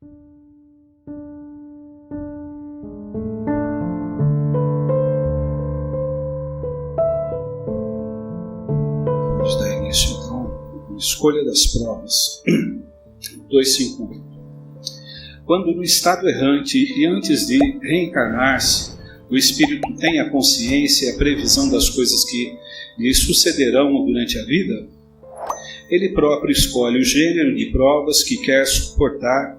Vamos dar início então, escolha das provas. 2:5. Quando no estado errante e antes de reencarnar-se, o espírito tem a consciência e a previsão das coisas que lhe sucederão durante a vida, ele próprio escolhe o gênero de provas que quer suportar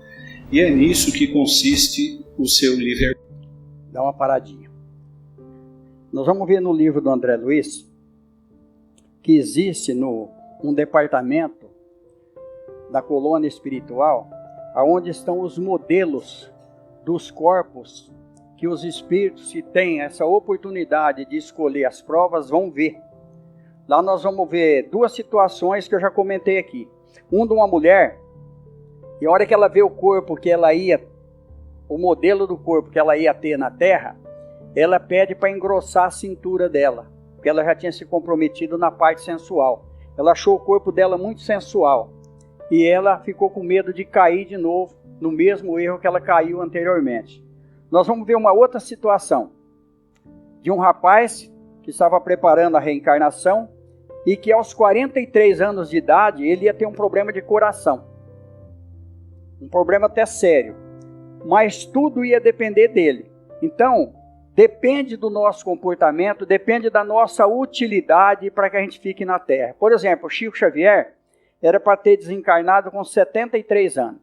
e é nisso que consiste o seu livre-arbítrio. Dá uma paradinha. Nós vamos ver no livro do André Luiz que existe um departamento da colônia espiritual onde estão os modelos dos corpos que os espíritos que têm essa oportunidade de escolher as provas vão ver. Lá nós vamos ver duas situações que eu já comentei aqui. Um de uma mulher, e a hora que ela vê o corpo que ela ia, o modelo do corpo que ela ia ter na Terra, ela pede para engrossar a cintura dela, porque ela já tinha se comprometido na parte sensual. Ela achou o corpo dela muito sensual. E ela ficou com medo de cair de novo no mesmo erro que ela caiu anteriormente. Nós vamos ver uma outra situação de um rapaz que estava preparando a reencarnação e que aos 43 anos de idade ele ia ter um problema de coração. Um problema até sério. Mas tudo ia depender dele. Então, depende do nosso comportamento, depende da nossa utilidade para que a gente fique na Terra. Por exemplo, Chico Xavier era para ter desencarnado com 73 anos.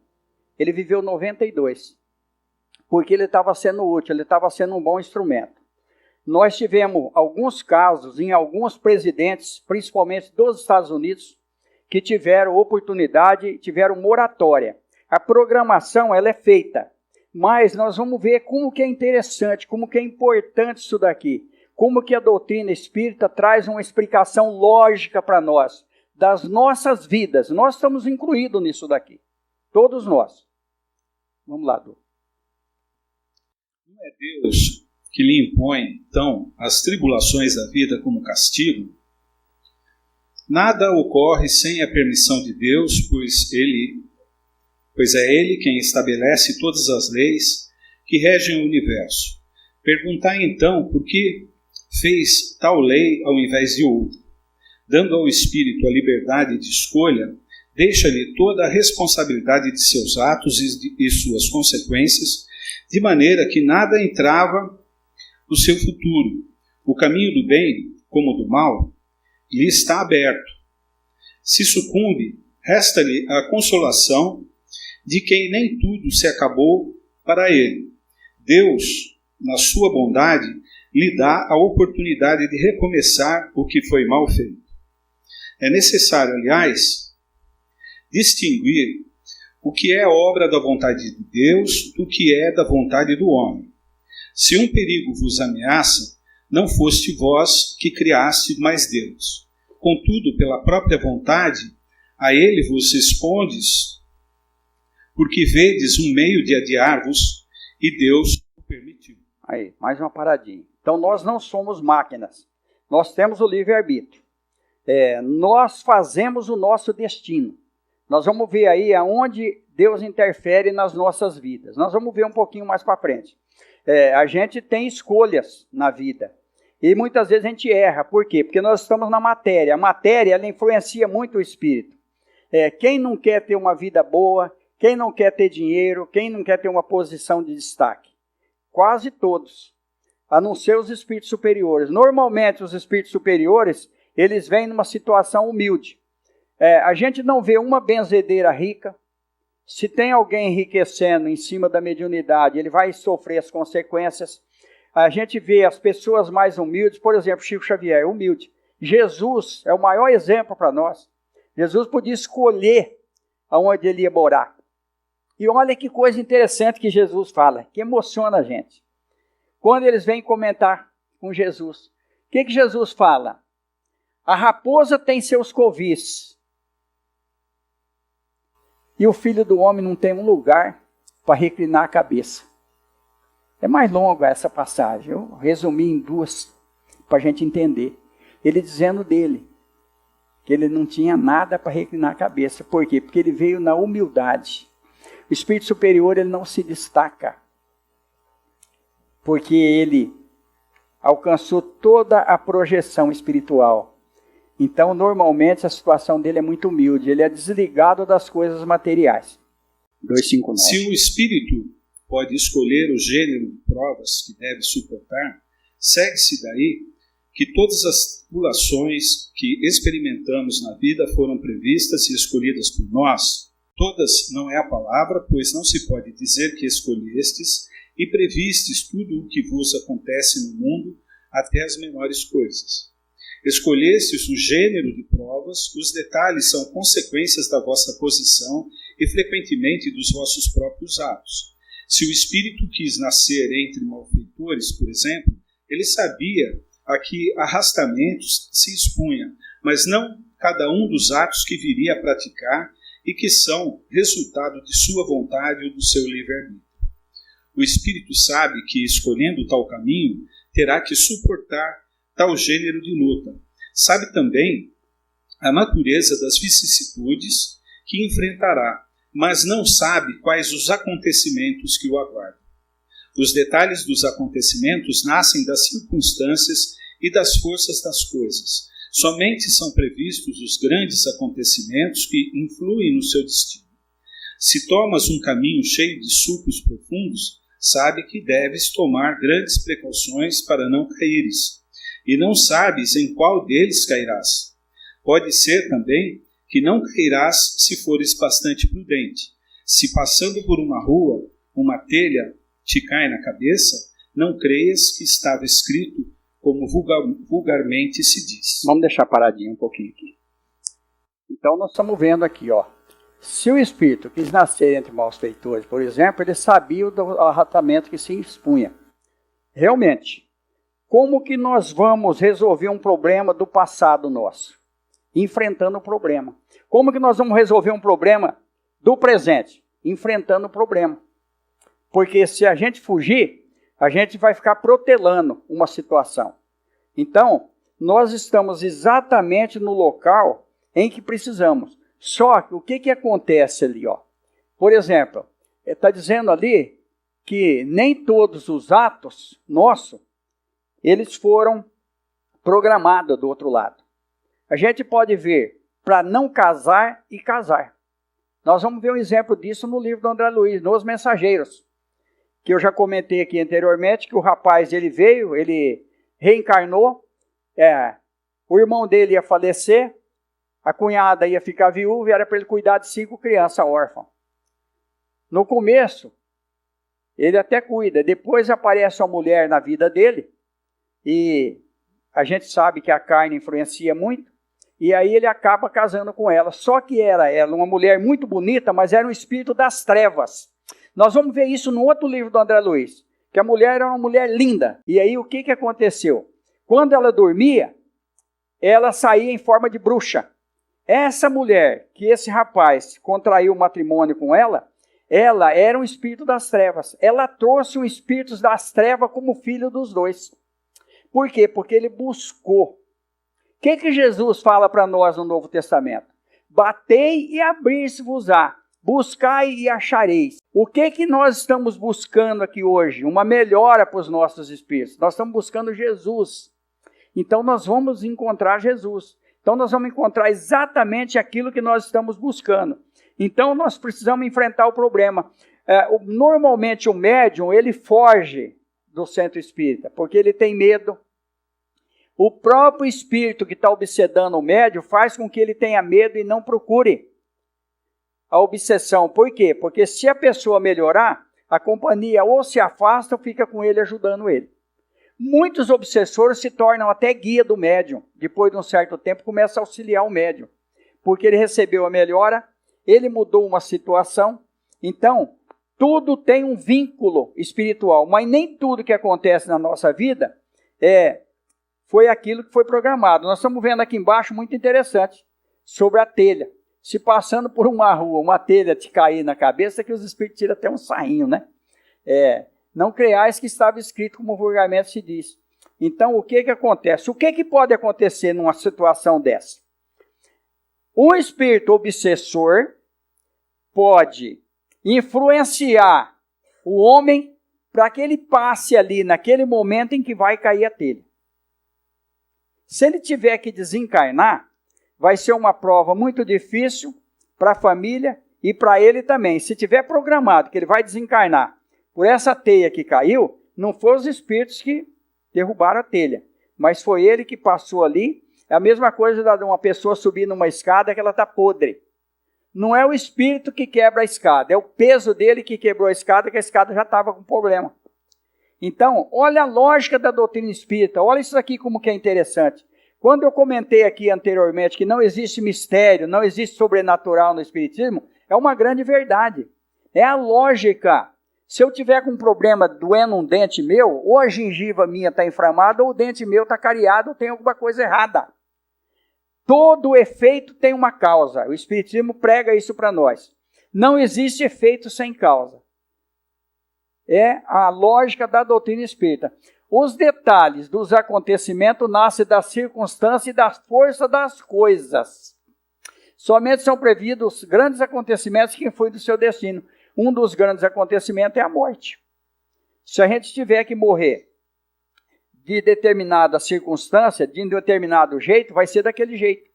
Ele viveu 92. Porque ele estava sendo útil, ele estava sendo um bom instrumento. Nós tivemos alguns casos em alguns presidentes, principalmente dos Estados Unidos, que tiveram oportunidade, tiveram moratória. A programação ela é feita, mas nós vamos ver como que é interessante, como que é importante isso daqui. Como que a doutrina espírita traz uma explicação lógica para nós. Das nossas vidas, nós estamos incluídos nisso daqui, todos nós. Vamos lá, Du. Não é Deus que lhe impõe, então, as tribulações da vida como castigo? Nada ocorre sem a permissão de Deus, pois é Ele quem estabelece todas as leis que regem o universo. Perguntai então por que fez tal lei ao invés de outra. Dando ao espírito a liberdade de escolha, deixa-lhe toda a responsabilidade de seus atos e suas consequências, de maneira que nada entrava o seu futuro. O caminho do bem, como do mal, lhe está aberto. Se sucumbe, resta-lhe a consolação de quem nem tudo se acabou para ele. Deus, na sua bondade, lhe dá a oportunidade de recomeçar o que foi mal feito. É necessário, aliás, distinguir o que é obra da vontade de Deus do que é da vontade do homem. Se um perigo vos ameaça, não foste vós que criaste, mas Deus. Contudo, pela própria vontade, a ele vos expondes, porque vedes um meio de adiar-vos, e Deus o permitiu. Aí, mais uma paradinha. Então, nós não somos máquinas. Nós temos o livre-arbítrio. Nós fazemos o nosso destino. Nós vamos ver aí aonde Deus interfere nas nossas vidas. Nós vamos ver um pouquinho mais para frente. A gente tem escolhas na vida. E muitas vezes a gente erra. Por quê? Porque nós estamos na matéria. A matéria ela influencia muito o espírito. Quem não quer ter uma vida boa, quem não quer ter dinheiro, quem não quer ter uma posição de destaque? Quase todos. A não ser os espíritos superiores. Normalmente os espíritos superiores eles vêm numa situação humilde. A gente não vê uma benzedeira rica. Se tem alguém enriquecendo em cima da mediunidade, ele vai sofrer as consequências. A gente vê as pessoas mais humildes, por exemplo, Chico Xavier, humilde. Jesus é o maior exemplo para nós. Jesus podia escolher aonde ele ia morar. E olha que coisa interessante que Jesus fala, que emociona a gente. Quando eles vêm comentar com Jesus, o que Jesus fala? A raposa tem seus covis. E o filho do homem não tem um lugar para reclinar a cabeça. É mais longa essa passagem. Eu resumi em duas para a gente entender. Ele dizendo dele que ele não tinha nada para reclinar a cabeça. Por quê? Porque ele veio na humildade. O espírito superior, ele não se destaca, porque ele alcançou toda a projeção espiritual. Então, normalmente, a situação dele é muito humilde, ele é desligado das coisas materiais. 259. Se o espírito pode escolher o gênero de provas que deve suportar, segue-se daí que todas as tribulações que experimentamos na vida foram previstas e escolhidas por nós. Todas não é a palavra, pois não se pode dizer que escolhestes e previstes tudo o que vos acontece no mundo, até as menores coisas. Escolhestes o gênero de provas, os detalhes são consequências da vossa posição e frequentemente dos vossos próprios atos. Se o espírito quis nascer entre malfeitores, por exemplo, ele sabia a que arrastamentos se expunha, mas não cada um dos atos que viria a praticar e que são resultado de sua vontade ou do seu livre-arbítrio. O espírito sabe que, escolhendo tal caminho, terá que suportar tal gênero de luta. Sabe também a natureza das vicissitudes que enfrentará, mas não sabe quais os acontecimentos que o aguardam. Os detalhes dos acontecimentos nascem das circunstâncias e das forças das coisas. Somente são previstos os grandes acontecimentos que influem no seu destino. Se tomas um caminho cheio de sulcos profundos, sabe que deves tomar grandes precauções para não caíres, e não sabes em qual deles cairás. Pode ser também que não cairás se fores bastante prudente. Se passando por uma rua, uma telha te cai na cabeça, não creias que estava escrito como vulgarmente se diz. Vamos deixar paradinho um pouquinho aqui. Então nós estamos vendo aqui, ó. Se o espírito quis nascer entre maus feitores, por exemplo, ele sabia do arrebatamento que se expunha. Realmente, como que nós vamos resolver um problema do passado nosso? Enfrentando o problema. Como que nós vamos resolver um problema do presente? Enfrentando o problema. Porque se a gente fugir, a gente vai ficar protelando uma situação. Então, nós estamos exatamente no local em que precisamos. Só que o que acontece ali, ó? Por exemplo, está dizendo ali que nem todos os atos nossos, eles foram programados do outro lado. A gente pode ver para não casar e casar. Nós vamos ver um exemplo disso no livro do André Luiz, Nos Mensageiros, que eu já comentei aqui anteriormente, que o rapaz ele veio, ele reencarnou, o irmão dele ia falecer, a cunhada ia ficar viúva e era para ele cuidar de 5 crianças órfãs. No começo, ele até cuida, depois aparece uma mulher na vida dele, e a gente sabe que a carne influencia muito, e aí ele acaba casando com ela. Só que era ela uma mulher muito bonita, mas era um espírito das trevas. Nós vamos ver isso no outro livro do André Luiz, que a mulher era uma mulher linda. E aí o que aconteceu? Quando ela dormia, ela saía em forma de bruxa. Essa mulher, que esse rapaz contraiu matrimônio com ela era um espírito das trevas. Ela trouxe um espírito das trevas como filho dos dois. Por quê? Porque ele buscou. O que Jesus fala para nós no Novo Testamento? Batei e abrir-se-vos-á. Buscai e achareis. O que nós estamos buscando aqui hoje? Uma melhora para os nossos espíritos. Nós estamos buscando Jesus. Então nós vamos encontrar Jesus. Então nós vamos encontrar exatamente aquilo que nós estamos buscando. Então nós precisamos enfrentar o problema. Normalmente o médium, ele foge do centro espírita, porque ele tem medo. O próprio espírito que está obsedando o médium faz com que ele tenha medo e não procure a obsessão. Por quê? Porque se a pessoa melhorar, a companhia ou se afasta ou fica com ele ajudando ele. Muitos obsessores se tornam até guia do médium. Depois de um certo tempo, começa a auxiliar o médium. Porque ele recebeu a melhora, ele mudou uma situação. Então, tudo tem um vínculo espiritual. Mas nem tudo que acontece na nossa vida foi aquilo que foi programado. Nós estamos vendo aqui embaixo, muito interessante, sobre a telha. Se passando por uma rua, uma telha te cair na cabeça, que os espíritos tiram até um sarrinho, né? Não creiais que estava escrito como vulgarmente se diz. Então, o que acontece? O que pode acontecer numa situação dessa? Um espírito obsessor pode influenciar o homem para que ele passe ali naquele momento em que vai cair a telha. Se ele tiver que desencarnar, vai ser uma prova muito difícil para a família e para ele também. Se tiver programado que ele vai desencarnar por essa teia que caiu, não foram os espíritos que derrubaram a telha, mas foi ele que passou ali. É a mesma coisa de uma pessoa subir numa escada que ela está podre. Não é o espírito que quebra a escada, é o peso dele que quebrou a escada, que a escada já estava com problema. Então, olha a lógica da doutrina espírita, olha isso aqui como que é interessante. Quando eu comentei aqui anteriormente que não existe mistério, não existe sobrenatural no espiritismo, é uma grande verdade. É a lógica. Se eu tiver com um problema doendo um dente meu, ou a gengiva minha está inflamada, ou o dente meu está cariado, ou tem alguma coisa errada. Todo efeito tem uma causa. O espiritismo prega isso para nós. Não existe efeito sem causa. É a lógica da doutrina espírita. Os detalhes dos acontecimentos nascem da circunstância e da força das coisas. Somente são previstos grandes acontecimentos que influem do seu destino. Um dos grandes acontecimentos é a morte. Se a gente tiver que morrer de determinada circunstância, de um determinado jeito, vai ser daquele jeito.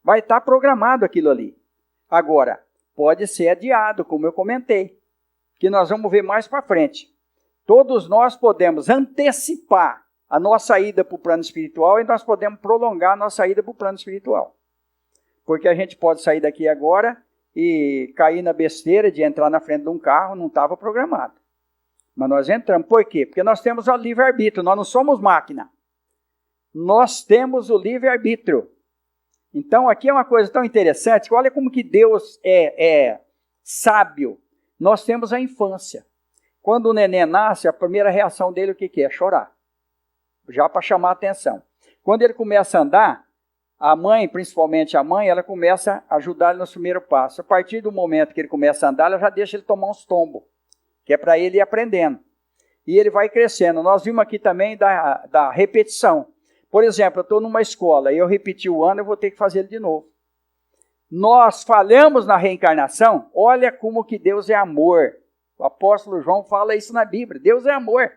Vai estar programado aquilo ali. Agora, pode ser adiado, como eu comentei, que nós vamos ver mais para frente. Todos nós podemos antecipar a nossa ida para o plano espiritual e nós podemos prolongar a nossa ida para o plano espiritual. Porque a gente pode sair daqui agora e cair na besteira de entrar na frente de um carro, não estava programado. Mas nós entramos. Por quê? Porque nós temos o livre-arbítrio, nós não somos máquina. Nós temos o livre-arbítrio. Então aqui é uma coisa tão interessante, olha como que Deus é sábio. Nós temos a infância. Quando o neném nasce, a primeira reação dele o que é? Chorar. Já para chamar a atenção. Quando ele começa a andar, a mãe, principalmente a mãe, ela começa a ajudar ele no primeiro passo. A partir do momento que ele começa a andar, ela já deixa ele tomar uns tombos, que é para ele ir aprendendo. E ele vai crescendo. Nós vimos aqui também da repetição. Por exemplo, eu estou numa escola e eu repeti o ano, eu vou ter que fazer ele de novo. Nós falhamos na reencarnação, olha como que Deus é amor. O apóstolo João fala isso na Bíblia, Deus é amor.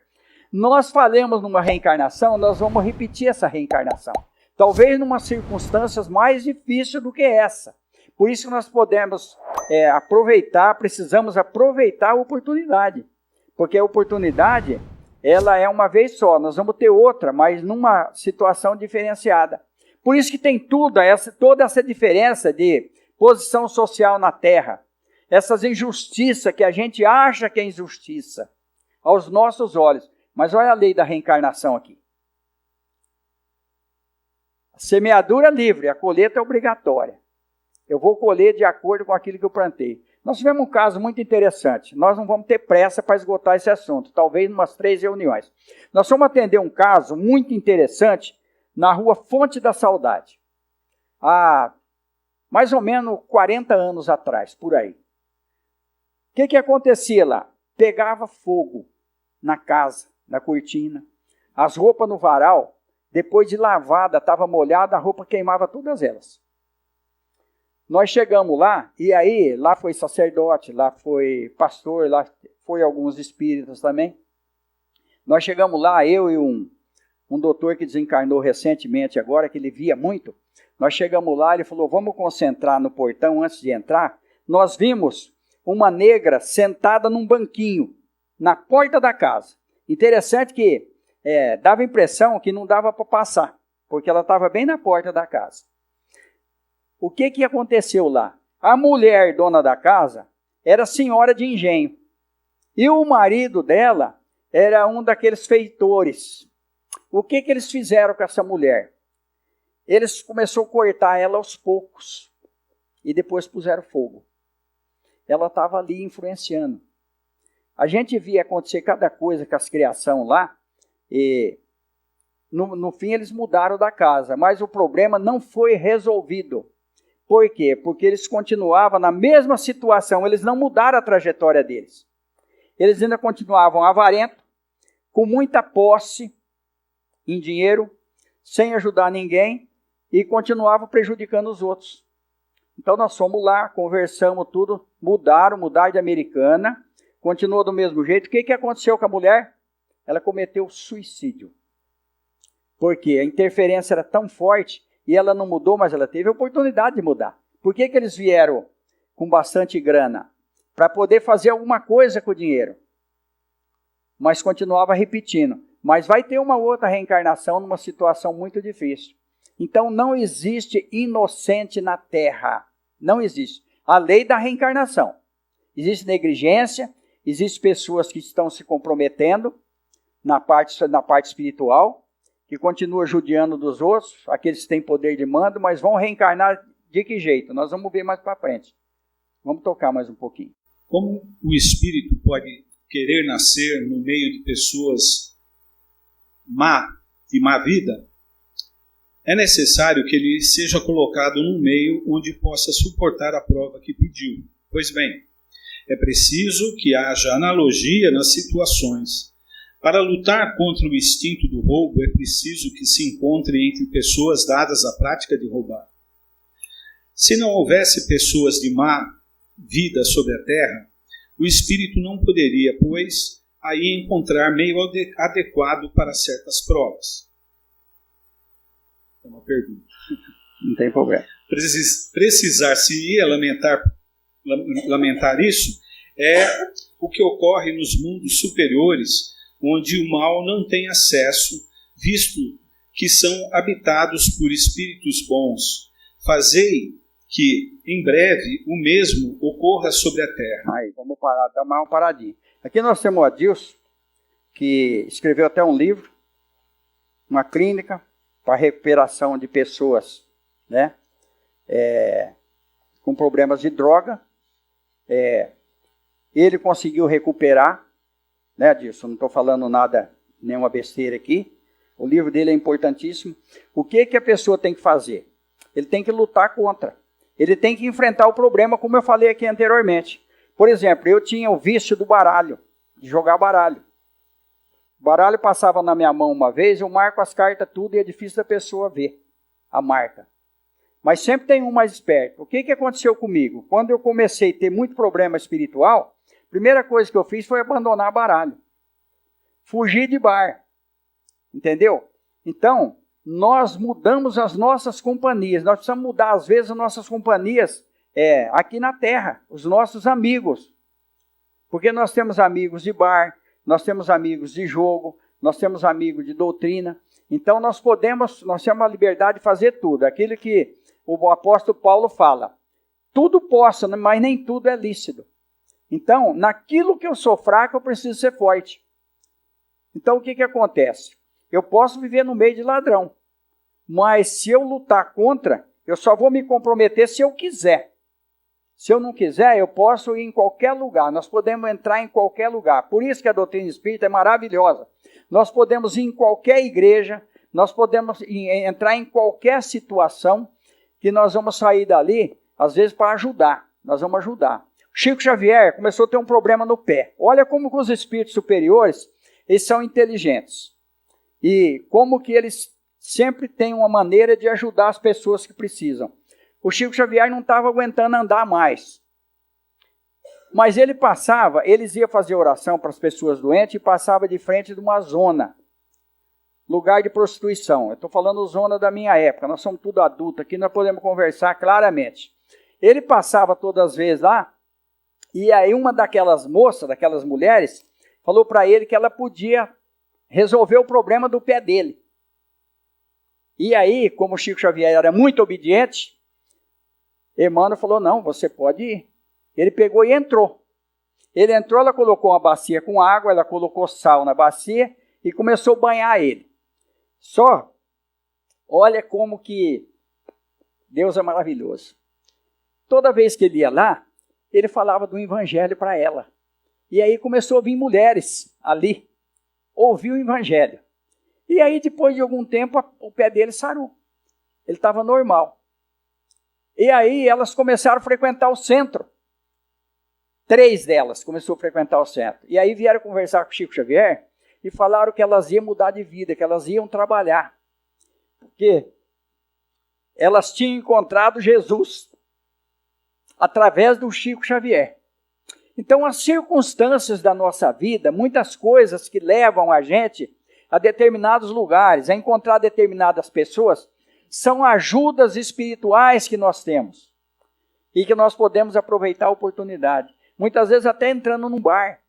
Nós falhamos numa reencarnação, nós vamos repetir essa reencarnação. Talvez numa circunstâncias mais difíceis do que essa. Por isso que nós podemos precisamos aproveitar a oportunidade. Porque a oportunidade, ela é uma vez só, nós vamos ter outra, mas numa situação diferenciada. Por isso que tem toda essa diferença de posição social na Terra. Essas injustiças que a gente acha que é injustiça aos nossos olhos. Mas olha a lei da reencarnação aqui. A semeadura é livre, a colheita é obrigatória. Eu vou colher de acordo com aquilo que eu plantei. Nós tivemos um caso muito interessante. Nós não vamos ter pressa para esgotar esse assunto, talvez em umas 3 reuniões. Nós vamos atender um caso muito interessante na rua Fonte da Saudade. Há mais ou menos 40 anos atrás, por aí. O que acontecia lá? Pegava fogo na casa, na cortina. As roupas no varal, depois de lavada, estava molhada, a roupa queimava todas elas. Nós chegamos lá, e aí, lá foi sacerdote, lá foi pastor, lá foi alguns espíritas também. Nós chegamos lá, eu e um doutor que desencarnou recentemente agora, que ele via muito. Nós chegamos lá, ele falou, vamos concentrar no portão antes de entrar. Nós vimos uma negra sentada num banquinho, na porta da casa. Interessante que dava a impressão que não dava para passar, porque ela estava bem na porta da casa. O que aconteceu lá? A mulher, dona da casa, era senhora de engenho. E o marido dela era um daqueles feitores. O que eles fizeram com essa mulher? Eles começaram a cortar ela aos poucos. E depois puseram fogo. Ela estava ali influenciando. A gente via acontecer cada coisa com as criações lá. E no fim eles mudaram da casa. Mas o problema não foi resolvido. Por quê? Porque eles continuavam na mesma situação, eles não mudaram a trajetória deles. Eles ainda continuavam avarentos, com muita posse em dinheiro, sem ajudar ninguém, e continuavam prejudicando os outros. Então nós fomos lá, conversamos tudo, mudaram de Americana, continuou do mesmo jeito. O que aconteceu com a mulher? Ela cometeu suicídio. Porque a interferência era tão forte e ela não mudou, mas ela teve a oportunidade de mudar. Por que eles vieram com bastante grana? Para poder fazer alguma coisa com o dinheiro. Mas continuava repetindo. Mas vai ter uma outra reencarnação numa situação muito difícil. Então não existe inocente na Terra. Não existe. A lei da reencarnação. Existe negligência, existem pessoas que estão se comprometendo na parte espiritual, que continuam judiando dos outros, aqueles que têm poder de mando, mas vão reencarnar de que jeito? Nós vamos ver mais para frente. Vamos tocar mais um pouquinho. Como o espírito pode querer nascer no meio de pessoas de má vida, é necessário que ele seja colocado num meio onde possa suportar a prova que pediu. Pois bem, é preciso que haja analogia nas situações. Para lutar contra o instinto do roubo, é preciso que se encontre entre pessoas dadas à prática de roubar. Se não houvesse pessoas de má vida sobre a terra, o espírito não poderia, pois, aí encontrar meio adequado para certas provas. É uma pergunta. Não tem problema. Precisar-se-ia lamentar isso é o que ocorre nos mundos superiores, onde o mal não tem acesso, visto que são habitados por espíritos bons. Fazei que, em breve, o mesmo ocorra sobre a terra. Aí, vamos parar, dar mais uma paradinha. Aqui nós temos o Adilson, que escreveu até um livro, uma clínica para recuperação de pessoas, né, com problemas de droga. Ele conseguiu recuperar, né, Adilson? Não estou falando nada, nenhuma besteira aqui. O livro dele é importantíssimo. O que a pessoa tem que fazer? Ele tem que lutar contra. Ele tem que enfrentar o problema, como eu falei aqui anteriormente. Por exemplo, eu tinha o vício do baralho, de jogar baralho. O baralho passava na minha mão uma vez, eu marco as cartas tudo e é difícil da pessoa ver a marca. Mas sempre tem um mais esperto. O que aconteceu comigo? Quando eu comecei a ter muito problema espiritual, a primeira coisa que eu fiz foi abandonar baralho. Fugir de bar. Entendeu? Então, nós mudamos as nossas companhias. Nós precisamos mudar, às vezes, as nossas companhias aqui na Terra. Os nossos amigos. Porque nós temos amigos de bar, nós temos amigos de jogo, nós temos amigos de doutrina. Então, nós temos a liberdade de fazer tudo. Aquilo que o apóstolo Paulo fala. Tudo posso, mas nem tudo é lícito. Então, naquilo que eu sou fraco, eu preciso ser forte. Então, o que acontece? Eu posso viver no meio de ladrão, mas se eu lutar contra, eu só vou me comprometer se eu quiser. Se eu não quiser, eu posso ir em qualquer lugar. Nós podemos entrar em qualquer lugar. Por isso que a doutrina espírita é maravilhosa. Nós podemos ir em qualquer igreja, nós podemos entrar em qualquer situação, que nós vamos sair dali, às vezes, para ajudar. Nós vamos ajudar. Chico Xavier começou a ter um problema no pé. Olha como os espíritos superiores, eles são inteligentes. E como que eles sempre têm uma maneira de ajudar as pessoas que precisam. O Chico Xavier não estava aguentando andar mais. Mas eles iam fazer oração para as pessoas doentes e passava de frente de uma zona. Lugar de prostituição. Eu estou falando zona da minha época. Nós somos tudo adultos aqui, nós podemos conversar claramente. Ele passava todas as vezes lá, e aí uma daquelas moças, daquelas mulheres, falou para ele que ela podia resolver o problema do pé dele. E aí, como o Chico Xavier era muito obediente, Emmanuel falou, não, você pode ir. Ele pegou e entrou. Ele entrou, ela colocou uma bacia com água, ela colocou sal na bacia e começou a banhar ele. Só, olha como que Deus é maravilhoso. Toda vez que ele ia lá, ele falava do evangelho para ela. E aí começou a vir mulheres ali, ouvir o evangelho. E aí, depois de algum tempo, o pé dele sarou. Ele estava normal. E aí, elas começaram a frequentar o centro. 3 delas começaram a frequentar o centro. E aí, vieram conversar com o Chico Xavier e falaram que elas iam mudar de vida, que elas iam trabalhar. Porque elas tinham encontrado Jesus. através do Chico Xavier. Então, as circunstâncias da nossa vida, muitas coisas que levam a gente a determinados lugares, a encontrar determinadas pessoas, são ajudas espirituais que nós temos e que nós podemos aproveitar a oportunidade. Muitas vezes até entrando num bar.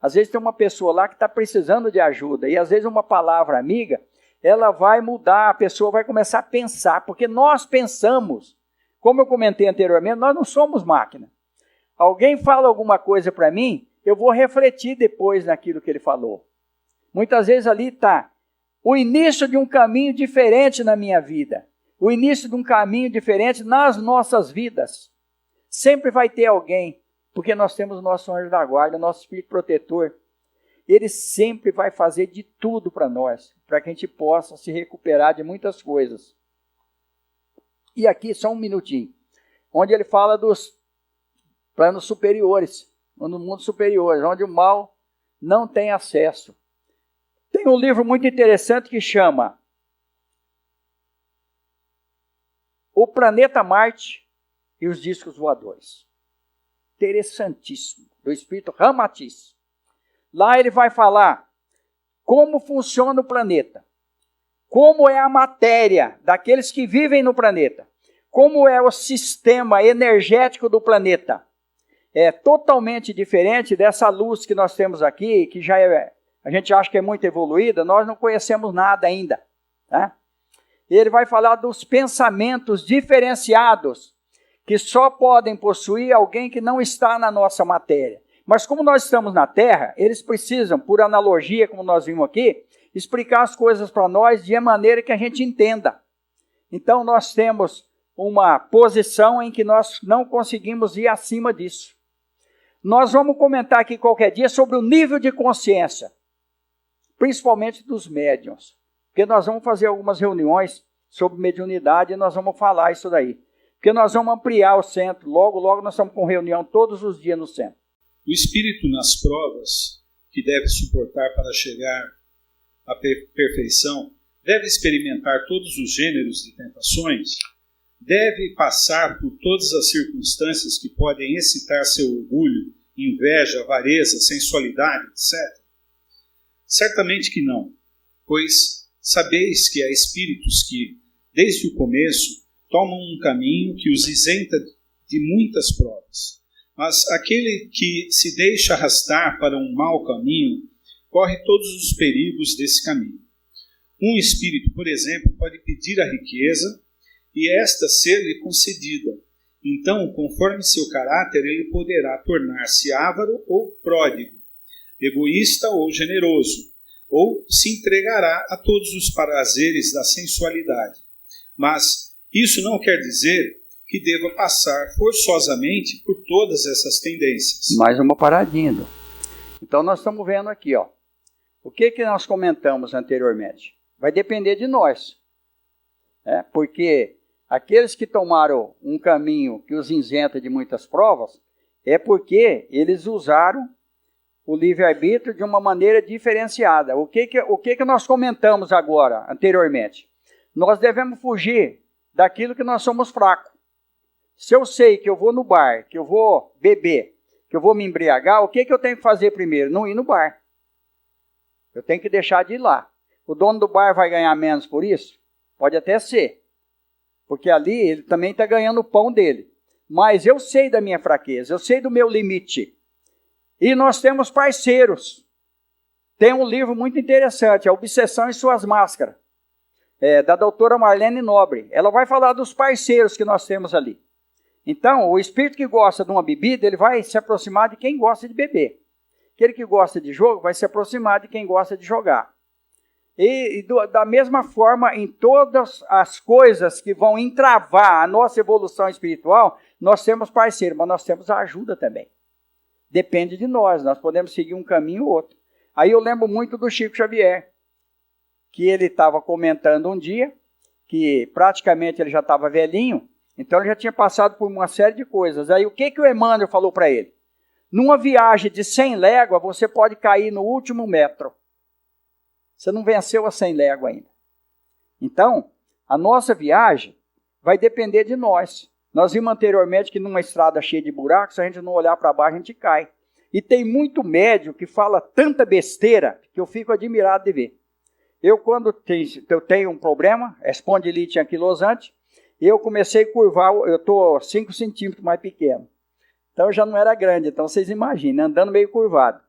Às vezes tem uma pessoa lá que está precisando de ajuda e às vezes uma palavra amiga, ela vai mudar, a pessoa vai começar a pensar, porque nós pensamos, como eu comentei anteriormente, nós não somos máquina. Alguém fala alguma coisa para mim, eu vou refletir depois naquilo que ele falou. Muitas vezes ali está o início de um caminho diferente na minha vida, o início de um caminho diferente nas nossas vidas. Sempre vai ter alguém, porque nós temos o nosso anjo da guarda, nosso espírito protetor. Ele sempre vai fazer de tudo para nós, para que a gente possa se recuperar de muitas coisas. E aqui, só um minutinho, onde ele fala dos planos superiores, no mundo superior, onde o mal não tem acesso. Tem um livro muito interessante que chama O Planeta Marte e os Discos Voadores. Interessantíssimo, do espírito Ramatiz. Lá ele vai falar como funciona o planeta, como é a matéria daqueles que vivem no planeta, como é o sistema energético do planeta. É totalmente diferente dessa luz que nós temos aqui, que já a gente acha que é muito evoluída, nós não conhecemos nada ainda. Tá? Ele vai falar dos pensamentos diferenciados, que só podem possuir alguém que não está na nossa matéria. Mas como nós estamos na Terra, eles precisam, por analogia, como nós vimos aqui, explicar as coisas para nós de maneira que a gente entenda. Então nós temos uma posição em que nós não conseguimos ir acima disso. Nós vamos comentar aqui qualquer dia sobre o nível de consciência, principalmente dos médiuns, porque nós vamos fazer algumas reuniões sobre mediunidade e nós vamos falar isso daí, porque nós vamos ampliar o centro, logo nós estamos com reunião todos os dias no centro. O espírito nas provas que deve suportar para chegar à perfeição, deve experimentar todos os gêneros de tentações, deve passar por todas as circunstâncias que podem excitar seu orgulho, inveja, avareza, sensualidade, etc. Certamente que não, pois sabeis que há espíritos que, desde o começo, tomam um caminho que os isenta de muitas provas. Mas aquele que se deixa arrastar para um mau caminho, corre todos os perigos desse caminho. Um espírito, por exemplo, pode pedir a riqueza e esta ser-lhe concedida. Então, conforme seu caráter, ele poderá tornar-se avaro ou pródigo, egoísta ou generoso, ou se entregará a todos os prazeres da sensualidade. Mas isso não quer dizer que deva passar forçosamente por todas essas tendências. Mais uma paradinha. Então nós estamos vendo aqui, ó, o que nós comentamos anteriormente. Vai depender de nós, porque aqueles que tomaram um caminho que os isenta de muitas provas, é porque eles usaram o livre-arbítrio de uma maneira diferenciada. O que nós comentamos agora, anteriormente? Nós devemos fugir daquilo que nós somos fracos. Se eu sei que eu vou no bar, que eu vou beber, que eu vou me embriagar, o que eu tenho que fazer primeiro? Não ir no bar. Eu tenho que deixar de ir lá. O dono do bar vai ganhar menos por isso? Pode até ser. Porque ali ele também está ganhando o pão dele. Mas eu sei da minha fraqueza, eu sei do meu limite. E nós temos parceiros. Tem um livro muito interessante, A Obsessão e Suas Máscaras, da doutora Marlene Nobre. Ela vai falar dos parceiros que nós temos ali. Então, o espírito que gosta de uma bebida, ele vai se aproximar de quem gosta de beber. Aquele que gosta de jogo vai se aproximar de quem gosta de jogar. Da mesma forma, em todas as coisas que vão entravar a nossa evolução espiritual, nós temos parceiro, mas nós temos a ajuda também. Depende de nós podemos seguir um caminho ou outro. Aí eu lembro muito do Chico Xavier, que ele estava comentando um dia, que praticamente ele já estava velhinho, então ele já tinha passado por uma série de coisas. Aí o que o Emmanuel falou para ele? Numa viagem de 100 léguas, você pode cair no último metro. Você não venceu a 100 léguas ainda. Então, a nossa viagem vai depender de nós. Nós vimos anteriormente que numa estrada cheia de buracos, se a gente não olhar para baixo, a gente cai. E tem muito médium que fala tanta besteira que eu fico admirado de ver. Eu, quando eu tenho um problema, espondilite anquilosante, eu comecei a curvar, eu estou 5 centímetros mais pequeno. Então eu já não era grande, então vocês imaginem, andando meio curvado.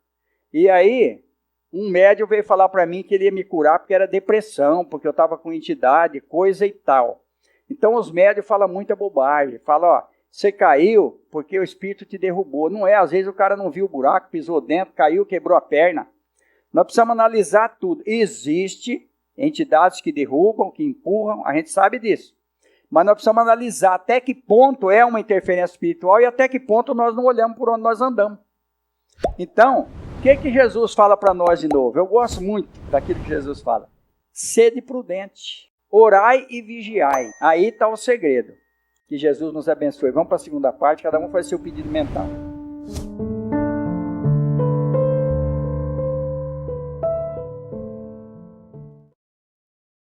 E aí, um médium veio falar para mim que ele ia me curar porque era depressão, porque eu estava com entidade, coisa e tal. Então os médios falam muita bobagem, falam, ó, você caiu porque o espírito te derrubou. Não é, às vezes o cara não viu o buraco, pisou dentro, caiu, quebrou a perna. Nós precisamos analisar tudo. Existe entidades que derrubam, que empurram, a gente sabe disso. Mas nós precisamos analisar até que ponto é uma interferência espiritual e até que ponto nós não olhamos por onde nós andamos. Então, o que Jesus fala para nós de novo? Eu gosto muito daquilo que Jesus fala. Sede prudente, orai e vigiai. Aí está o segredo. Que Jesus nos abençoe. Vamos para a segunda parte, cada um faz seu pedido mental.